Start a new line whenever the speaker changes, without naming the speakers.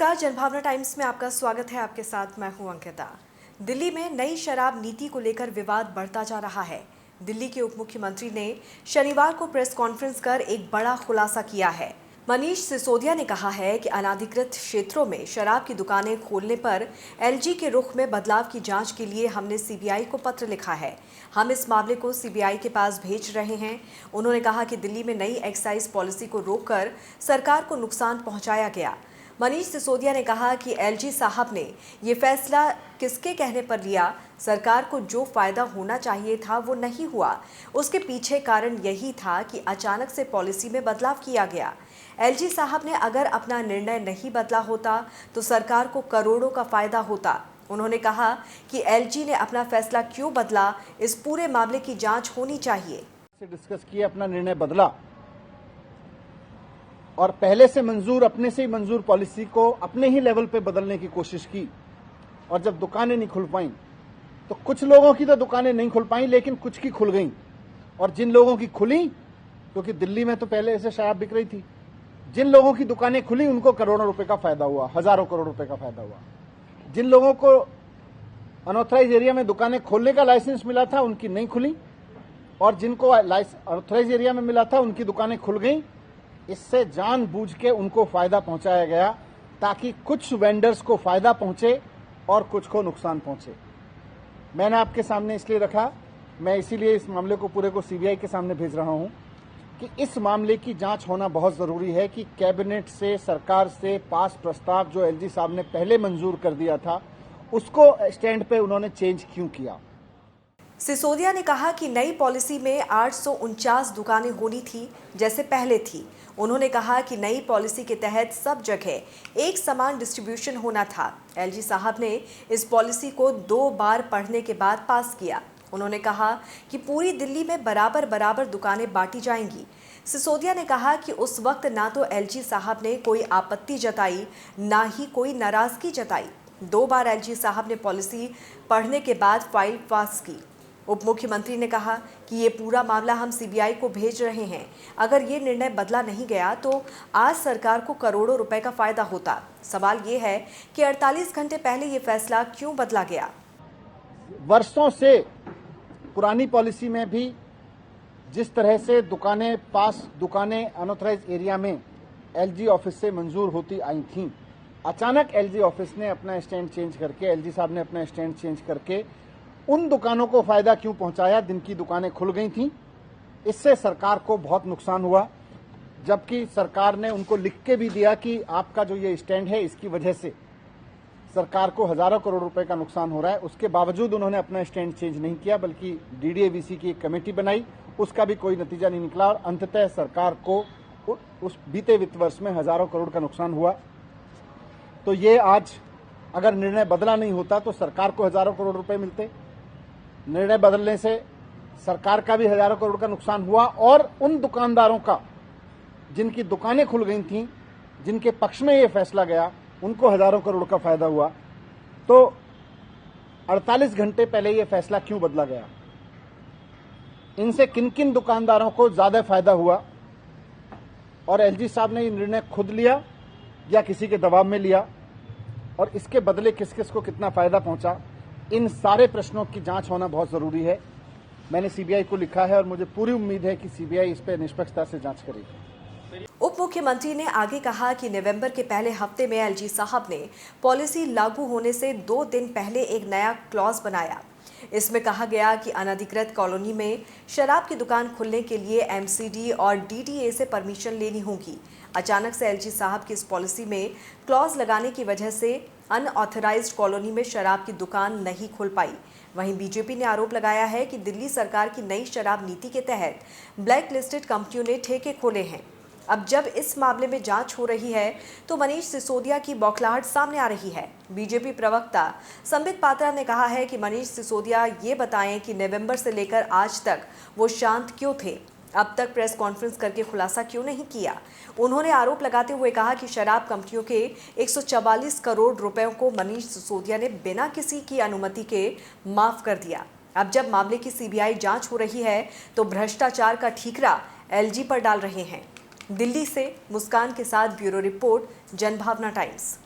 नमस्कार, जनभावना टाइम्स में आपका स्वागत है। आपके साथ मैं हूं अंकिता। दिल्ली में नई शराब नीति को लेकर विवाद बढ़ता जा रहा है। दिल्ली के उप मुख्यमंत्री ने शनिवार को प्रेस कॉन्फ्रेंस कर एक बड़ा खुलासा किया है। मनीष सिसोदिया ने कहा है कि अनाधिकृत क्षेत्रों में शराब की दुकानें खोलने पर एलजी के रुख में बदलाव की जांच के लिए हमने सीबीआई को पत्र लिखा है। हम इस मामले को सीबीआई के पास भेज रहे हैं। उन्होंने कहा कि दिल्ली में नई एक्साइज पॉलिसी को रोककर सरकार को नुकसान पहुंचाया गया। मनीष सिसोदिया ने कहा कि एलजी साहब ने ये फैसला किसके कहने पर लिया? सरकार को जो फायदा होना चाहिए था वो नहीं हुआ। उसके पीछे कारण यही था कि अचानक से पॉलिसी में बदलाव किया गया। एलजी साहब ने अगर अपना निर्णय नहीं बदला होता तो सरकार को करोड़ों का फायदा होता। उन्होंने कहा कि एलजी ने अपना फैसला क्यों बदला, इस पूरे मामले की जांच होनी चाहिए।
डिस्कस किया, अपना निर्णय बदला और पहले से मंजूर, अपने से ही मंजूर पॉलिसी को अपने ही लेवल पे बदलने की कोशिश की। और जब दुकानें नहीं खुल पाई तो कुछ लोगों की तो दुकानें नहीं खुल पाई, लेकिन कुछ की खुल गई। और जिन लोगों की खुली, क्योंकि दिल्ली में तो पहले ऐसे शराब बिक रही थी, जिन लोगों की दुकानें खुली उनको करोड़ों रुपए का फायदा हुआ, हजारों करोड़ रुपए का फायदा हुआ। जिन लोगों को अनऑथराइज एरिया में दुकानें खोलने का लाइसेंस मिला था उनकी नहीं खुली, और जिनको अनऑथराइज एरिया में मिला था उनकी दुकानें खुल गई। इससे जानबूझ के उनको फायदा पहुंचाया गया ताकि कुछ वेंडर्स को फायदा पहुंचे और कुछ को नुकसान पहुंचे। मैंने आपके सामने इसलिए रखा, मैं इसीलिए इस मामले को पूरे को सीबीआई के सामने भेज रहा हूं कि इस मामले की जांच होना बहुत जरूरी है कि कैबिनेट से, सरकार से पास प्रस्ताव जो एलजी साहब ने पहले मंजूर कर दिया था उसको स्टैंड पे उन्होंने चेंज क्यों किया।
सिसोदिया ने कहा कि नई पॉलिसी में 849 दुकानें होनी थी जैसे पहले थी। उन्होंने कहा कि नई पॉलिसी के तहत सब जगह एक समान डिस्ट्रीब्यूशन होना था। एलजी साहब ने इस पॉलिसी को 2 बार पढ़ने के बाद पास किया। उन्होंने कहा कि पूरी दिल्ली में बराबर बराबर दुकानें बांटी जाएंगी। सिसोदिया ने कहा कि उस वक्त ना तो एलजी साहब ने कोई आपत्ति जताई, ना ही कोई नाराजगी जताई। 2 बार एलजी साहब ने पॉलिसी पढ़ने के बाद फाइल पास की। उप मुख्यमंत्री ने कहा कि ये पूरा मामला हम सीबीआई को भेज रहे हैं। अगर ये निर्णय बदला नहीं गया तो आज सरकार को करोड़ों रुपए का फायदा होता। सवाल ये है कि 48 घंटे पहले ये फैसला क्यों बदला गया?
वर्षों से पुरानी पॉलिसी में भी जिस तरह से दुकानें अनऑथराइज एरिया में एलजी ऑफिस से मंजूर होती आई थीं, अचानक एलजी ऑफिस ने अपना स्टैंड चेंज करके, एलजी साहब ने अपना स्टैंड चेंज करके उन दुकानों को फायदा क्यों पहुंचाया जिनकी दुकानें खुल गई थीं। इससे सरकार को बहुत नुकसान हुआ, जबकि सरकार ने उनको लिख के भी दिया कि आपका जो ये स्टैंड है इसकी वजह से सरकार को हजारों करोड़ रुपए का नुकसान हो रहा है। उसके बावजूद उन्होंने अपना स्टैंड चेंज नहीं किया, बल्कि डीडीएवीसी की एक कमेटी बनाई, उसका भी कोई नतीजा नहीं निकला और अंततः सरकार को उस बीते वित्त वर्ष में हजारों करोड़ का नुकसान हुआ। तो ये आज अगर निर्णय बदला नहीं होता तो सरकार को हजारों करोड़ रुपए मिलते। निर्णय बदलने से सरकार का भी हजारों करोड़ का नुकसान हुआ और उन दुकानदारों का जिनकी दुकानें खुल गई थीं, जिनके पक्ष में ये फैसला गया, उनको हजारों करोड़ का फायदा हुआ। तो 48 घंटे पहले ये फैसला क्यों बदला गया? इनसे किन किन दुकानदारों को ज्यादा फायदा हुआ और एलजी साहब ने ये निर्णय खुद लिया या किसी के दबाव में लिया, और इसके बदले किस किस को कितना फायदा पहुंचा, इन सारे प्रश्नों की जांच होना बहुत जरूरी है। मैंने सीबीआई को लिखा है और मुझे पूरी उम्मीद है कि सीबीआई इस पर निष्पक्षता से जांच करेगी।
उप मुख्यमंत्री ने आगे कहा कि नवंबर के पहले हफ्ते में एलजी साहब ने पॉलिसी लागू होने से 2 दिन पहले एक नया क्लॉज बनाया। इसमें कहा गया कि अनधिकृत कॉलोनी में शराब की दुकान खुलने के लिए एमसीडी और डीडीए से परमिशन लेनी होगी। अचानक से एलजी साहब की इस पॉलिसी में क्लॉज लगाने की वजह से अनऑथराइज्ड कॉलोनी में शराब की दुकान नहीं खुल पाई। वहीं बीजेपी ने आरोप लगाया है कि दिल्ली सरकार की नई शराब नीति के तहत ब्लैक लिस्टेड कंपनियों ने ठेके खोले हैं। अब जब इस मामले में जांच हो रही है तो मनीष सिसोदिया की बौखलाहट सामने आ रही है। बीजेपी प्रवक्ता संबित पात्रा ने कहा है कि मनीष सिसोदिया ये बताएं कि नवंबर से लेकर आज तक वो शांत क्यों थे, अब तक प्रेस कॉन्फ्रेंस करके खुलासा क्यों नहीं किया। उन्होंने आरोप लगाते हुए कहा कि शराब कंपनियों के 144 करोड़ रुपयों को मनीष सिसोदिया ने बिना किसी की अनुमति के माफ कर दिया। अब जब मामले की सीबीआई जांच हो रही है तो भ्रष्टाचार का ठीकरा एलजी पर डाल रहे हैं। दिल्ली से मुस्कान के साथ ब्यूरो रिपोर्ट, जनभावना टाइम्स।